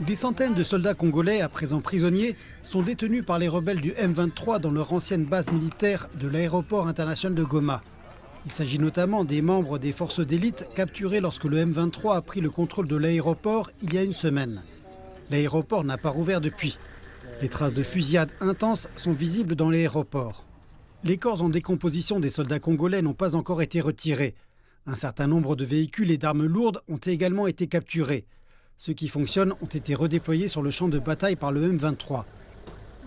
Des centaines de soldats congolais, à présent prisonniers, sont détenus par les rebelles du M23 dans leur ancienne base militaire de l'aéroport international de Goma. Il s'agit notamment des membres des forces d'élite capturés lorsque le M23 a pris le contrôle de l'aéroport il y a une semaine. L'aéroport n'a pas rouvert depuis. Les traces de fusillades intenses sont visibles dans l'aéroport. Les corps en décomposition des soldats congolais n'ont pas encore été retirés. Un certain nombre de véhicules et d'armes lourdes ont également été capturés. Ceux qui fonctionnent ont été redéployés sur le champ de bataille par le M23.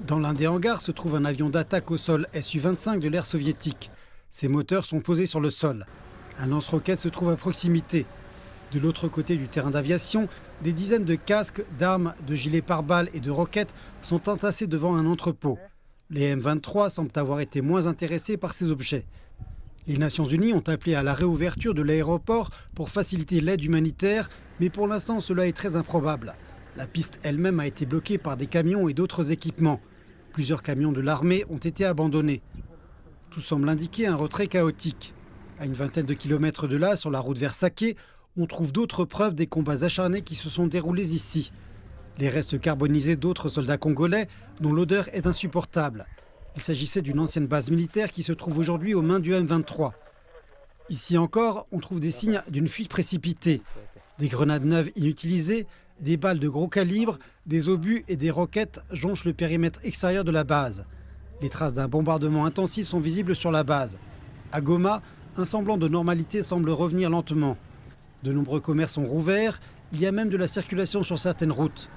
Dans l'un des hangars se trouve un avion d'attaque au sol Su-25 de l'ère soviétique. Ses moteurs sont posés sur le sol. Un lance-roquette se trouve à proximité. De l'autre côté du terrain d'aviation, des dizaines de casques, d'armes, de gilets pare-balles et de roquettes sont entassés devant un entrepôt. Les M23 semblent avoir été moins intéressés par ces objets. Les Nations Unies ont appelé à la réouverture de l'aéroport pour faciliter l'aide humanitaire, mais pour l'instant cela est très improbable. La piste elle-même a été bloquée par des camions et d'autres équipements. Plusieurs camions de l'armée ont été abandonnés. Tout semble indiquer un retrait chaotique. À une vingtaine de kilomètres de là, sur la route vers Saké, on trouve d'autres preuves des combats acharnés qui se sont déroulés ici. Les restes carbonisés d'autres soldats congolais dont l'odeur est insupportable. Il s'agissait d'une ancienne base militaire qui se trouve aujourd'hui aux mains du M23. Ici encore, on trouve des signes d'une fuite précipitée. Des grenades neuves inutilisées, des balles de gros calibre, des obus et des roquettes jonchent le périmètre extérieur de la base. Les traces d'un bombardement intensif sont visibles sur la base. À Goma, un semblant de normalité semble revenir lentement. De nombreux commerces sont rouverts, il y a même de la circulation sur certaines routes.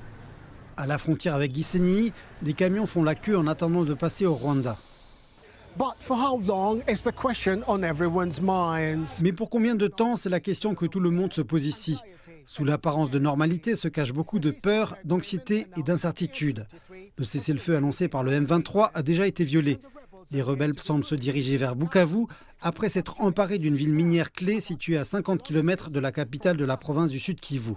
À la frontière avec Gisenyi, des camions font la queue en attendant de passer au Rwanda. Mais pour combien de temps, c'est la question que tout le monde se pose ici. Sous l'apparence de normalité se cache beaucoup de peur, d'anxiété et d'incertitude. Le cessez-le-feu annoncé par le M23 a déjà été violé. Les rebelles semblent se diriger vers Bukavu après s'être emparés d'une ville minière clé située à 50 km de la capitale de la province du Sud Kivu.